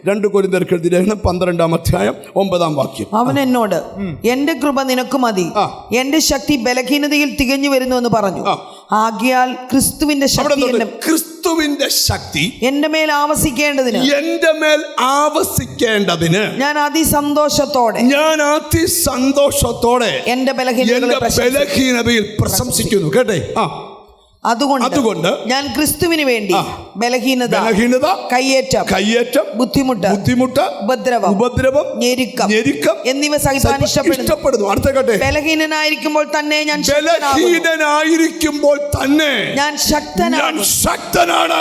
2 കൊരിന്ത്യർക്ക് എഴുതിയ ലേഖനം 12-ാം അധ്യായം 9-ാം വാക്യം. അവൻ എന്നോട്, എന്റെ കൃപ നിനക്ക് മതി, എന്റെ ശക്തി ബലഹീനതയിൽ തികഞ്ഞു വരുന്നു എന്ന് പറഞ്ഞു. ആകയാൽ ക്രിസ്തുവിന്റെ ശക്തി എന്റെ മേൽ ആവസിക്കേണ്ടതിന് ഞാൻ അതിസന്തോഷത്തോടെ എന്റെ ബലഹീനതയിൽ പ്രശംസിക്കുന്നു. കേട്ടെ, അതുകൊണ്ട് ഞാൻ ക്രിസ്തുവിന് വേണ്ടി ബലഹീനത, കയ്യേറ്റം, ബുദ്ധിമുട്ട്, ഉപദ്രവം, ഞെരുക്കം എന്നിവ സഹിപ്പാൻ ഇഷ്ടപ്പെടുന്നു. അടുത്ത കേട്ടെ, ബലഹീനനായിരിക്കുമ്പോൾ തന്നെ ഞാൻ ശക്തനാണ്.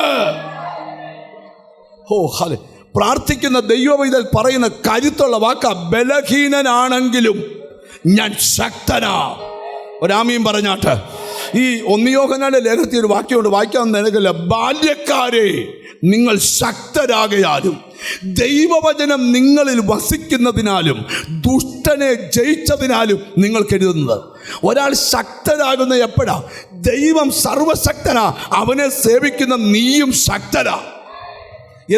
പ്രാർത്ഥിക്കുന്ന ദൈവവൈതൽ പറയുന്ന കരുത്തുള്ള വാക്ക, ബലഹീനനാണെങ്കിലും ഞാൻ ശക്തനാ. ഒരാമയും പറഞ്ഞാട്ട്. ഈ 1 യോഹന്നാന്റെ ലേഖനത്തിൽ ഒരു വാക്യമുണ്ട്, വായിക്കാൻ നിനക്കില്ല. ബാല്യക്കാരെ, നിങ്ങൾ ശക്തരാകയാലും ദൈവവചനം നിങ്ങളിൽ വസിക്കുന്നതിനാലും ദുഷ്ടനെ ജയിച്ചതിനാലും നിങ്ങൾ കരുതുന്നത്. ഒരാൾ ശക്തരാകുന്ന എപ്പോഴാ? ദൈവം സർവശക്തനാ, അവനെ സേവിക്കുന്ന നീയും ശക്തനാ.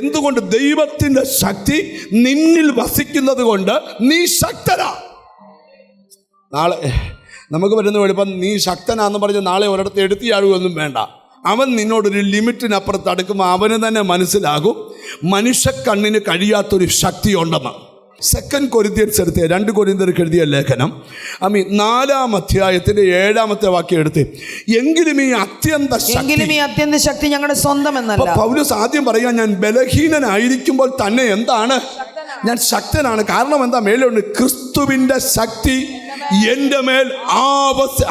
എന്തുകൊണ്ട്? ദൈവത്തിൻ്റെ ശക്തി നിന്നിൽ വസിക്കുന്നത് കൊണ്ട് നീ ശക്തനാ. നാളെ നമുക്ക് വരുന്ന എളുപ്പം നീ ശക്തനാന്ന് പറഞ്ഞ് നാളെ ഒരിടത്ത് എടുത്തിയാഴുകയൊന്നും വേണ്ട. അവൻ നിന്നോടൊരു ലിമിറ്റിനപ്പുറത്ത് അടുക്കുമ്പോൾ അവന് തന്നെ മനസ്സിലാകും മനുഷ്യ കണ്ണിന് കഴിയാത്തൊരു ശക്തി ഉണ്ടെന്ന്. 2 കൊരിന്ത്യൻസ് എടുത്ത് 2 കൊരിന്ത്യർക്ക് എഴുതിയ ലേഖനം 4-ാം അധ്യായത്തിന്റെ 7-ാമത്തെ വാക്യം എടുത്ത്, എങ്കിലും ഈ അത്യന്ത ശക്തി ഞങ്ങളുടെ സ്വന്തമെന്നല്ല. പൗലോസ് ആദ്യം പറയാൻ, ഞാൻ ബലഹീനനായിരിക്കുമ്പോൾ തന്നെ എന്താണ്? ഞാൻ ശക്തനാണ്. കാരണം എന്താ? മേലുണ്ട് ക്രിസ്തുവിന്റെ ശക്തി എൻ്റെ മേൽ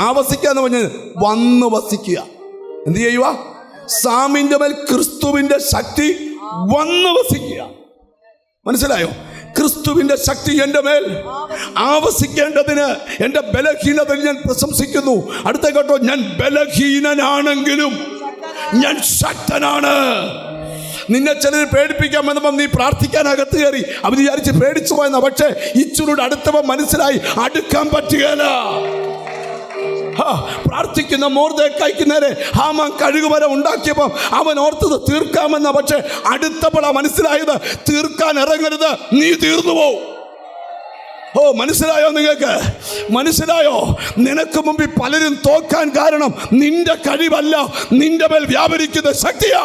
ആവസിക്കുക എന്ന് പറഞ്ഞത് വന്ന് വസിക്കുക. എന്ത് ചെയ്യുക? സാമിൻ്റെ മേൽ ക്രിസ്തുവിന്റെ ശക്തി വന്ന് വസിക്കുക. മനസ്സിലായോ? ക്രിസ്തുവിന്റെ ശക്തി എൻ്റെ മേൽ ആവസിക്കേണ്ടതിന് എൻ്റെ ബലഹീനതയിൽ ഞാൻ പ്രശംസിക്കുന്നു. അടുത്ത കേട്ടോ, ഞാൻ ബലഹീനനാണെങ്കിലും ഞാൻ ശക്തനാണ്. നിന്നെ ചിലർ പേടിപ്പിക്കാൻ വന്നപ്പോൾ നീ പ്രാർത്ഥിക്കാൻ അകത്ത് കയറി, അവർ വിചാരിച്ച് പേടിച്ചു പോയെന്ന. പക്ഷേ ഇച്ചിരൂടെ അടുത്തപ്പോൾ മനസ്സിലായി അടുക്കാൻ പറ്റുകയില്ല. പ്രാർത്ഥിക്കുന്ന മൊർദെഖായിക്ക് നേരെ ഹാമാൻ കഴുകുമര ഉണ്ടാക്കിയപ്പോൾ അവൻ ഓർത്തത് തീർക്കാമെന്ന. പക്ഷേ അടുത്തപ്പോഴാ മനസ്സിലായത് തീർക്കാൻ ഇറങ്ങരുത്, നീ തീർന്നു പോവും. മനസ്സിലായോ? നിങ്ങൾക്ക് മനസ്സിലായോ? നിനക്ക് മുമ്പിൽ പലരും തോക്കാൻ കാരണം നിന്റെ കഴിവല്ല, നിന്റെ മേൽ വ്യാപരിക്കുന്ന ശക്തിയാ.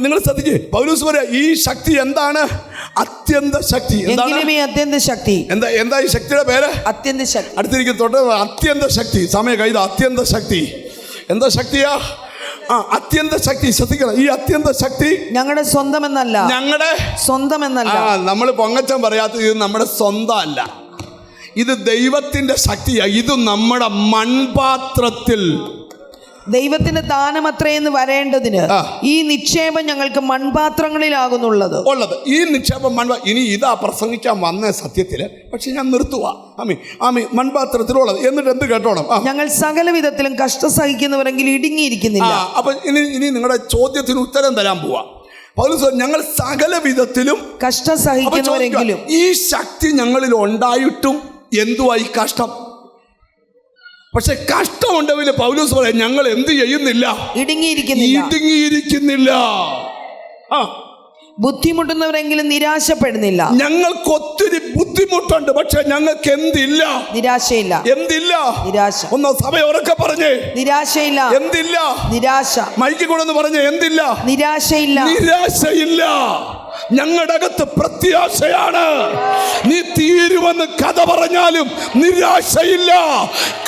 നിങ്ങൾ ശ്രദ്ധിക്കേ, പൗലോസ് പറയാ ഈ ശക്തി എന്താണ്? അത്യന്ത ശക്തി. അത്യന്ത ശക്തി എന്താ ഈ ശക്തിയുടെ പേര്? അത്യന്ത ശക്തി. അടുത്തിരിക്കുന്ന തൊട്ട് അത്യന്ത ശക്തി. സമയ കൈത അത്യന്ത ശക്തി. എന്താ ശക്തിയാ? അത്യന്ത ശക്തി. ശ്രദ്ധിക്കണം, ഈ അത്യന്ത ശക്തി ഞങ്ങളുടെ സ്വന്തമെന്നല്ല. നമ്മൾ പൊങ്ങച്ചം പറയാത്ത ഇത് നമ്മുടെ സ്വന്തം അല്ല, ഇത് ദൈവത്തിന്റെ ശക്തിയാ. ഇത് നമ്മുടെ മൺപാത്രത്തിൽ ദൈവത്തിന്റെ ദാനമത്രയെന്ന് വരേണ്ടതിന് ഈ നിക്ഷേപം ഞങ്ങൾക്ക് മൺപാത്രങ്ങളിലാകുന്നുള്ളത്. ഈ നിക്ഷേപം ഇനി ഇതാ പ്രസംഗിക്കാൻ വന്ന സത്യത്തില്, പക്ഷെ ഞാൻ നിർത്തുവാ. മൺപാത്രത്തിലുള്ളത്. എന്നിട്ട് എന്ത് കേട്ടോണം? ഞങ്ങൾ സകല വിധത്തിലും കഷ്ടം സഹിക്കുന്നവരെങ്കിൽ ഇടുങ്ങിയിരിക്കുന്നില്ല. അപ്പൊ ഇനി നിങ്ങളുടെ ചോദ്യത്തിന് ഉത്തരം തരാൻ പോവാ. പൗലോസ്, ഞങ്ങൾ സകല വിധത്തിലും കഷ്ടം സഹിക്കുന്നവരെങ്കിലും. ഈ ശക്തി ഞങ്ങളിൽ ഉണ്ടായിട്ടും എന്തുവായി കഷ്ടം? പക്ഷെ കഷ്ടമുണ്ടെങ്കിൽ പൗലോസ് പറയാം, ഞങ്ങൾ എന്ത് ചെയ്യുന്നില്ല? ഇടുങ്ങിയിരിക്കുന്നില്ല. ബുദ്ധിമുട്ടുന്നവരെങ്കിലും നിരാശപ്പെടുന്നില്ല. ഞങ്ങൾക്ക് ഒത്തിരി ബുദ്ധിമുട്ടുണ്ട്, പക്ഷെ ഞങ്ങൾക്ക് എന്തില്ല? നിരാശയില്ല. എന്തില്ല? നിരാശ. ഒന്ന് സഭ ഉറക്കെ പറഞ്ഞേ, നിരാശയില്ല. എന്തില്ല? നിരാശ. മൈക്ക് കൊണ്ടൊന്ന് പറഞ്ഞേ, എന്തില്ല? നിരാശയില്ല. നിരാശയില്ല. ഞങ്ങളുടെ അകത്ത് പ്രത്യാശയാണ്. നീ തീരുമെന്ന് കഥ പറഞ്ഞാലും നിരാശയില്ല.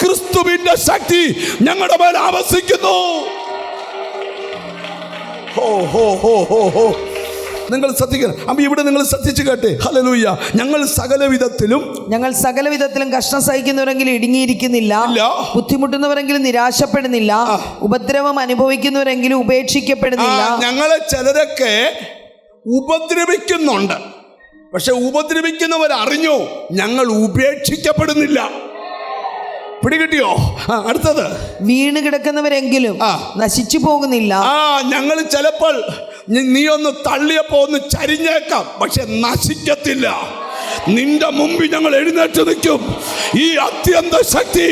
ക്രിസ്തുവിന്റെ ശക്തി ഞങ്ങളുടെ മേൽ ആവസിക്കുന്നു. നിങ്ങൾ ശ്രദ്ധിക്കണം. അപ്പൊ ഇവിടെ നിങ്ങൾ ശ്രദ്ധിച്ചു കേട്ടെ. ഹല്ലേലൂയ. ഞങ്ങൾ സകല വിധത്തിലും കഷ്ടം സഹിക്കുന്നവരെങ്കിലും ഇടുങ്ങിയിരിക്കുന്നില്ല, ബുദ്ധിമുട്ടുന്നവരെങ്കിലും നിരാശപ്പെടുന്നില്ല, ഉപദ്രവം അനുഭവിക്കുന്നവരെങ്കിലും ഉപേക്ഷിക്കപ്പെടുന്നില്ല. ഞങ്ങളെ ചിലരൊക്കെ ഉപദ്രവിക്കുന്നുണ്ട്, പക്ഷെ ഉപദ്രവിക്കുന്നവരറിഞ്ഞോ ഞങ്ങൾ ഉപേക്ഷിക്കപ്പെടുന്നില്ല. പിടികിട്ടിയോ? അടുത്തത്, വീണ് കിടക്കുന്നവരെങ്കിലും നശിച്ചു പോകുന്നില്ല. ഞങ്ങൾ ചിലപ്പോൾ നീ ഒന്ന് തള്ളിയപ്പോ ഒന്ന് ചരിഞ്ഞേക്കാം, പക്ഷെ നശിക്കത്തില്ല. നിന്റെ മുമ്പിൽ ഞങ്ങൾ എഴുന്നേറ്റ് നിൽക്കും. ഈ അത്യന്ത ശക്തി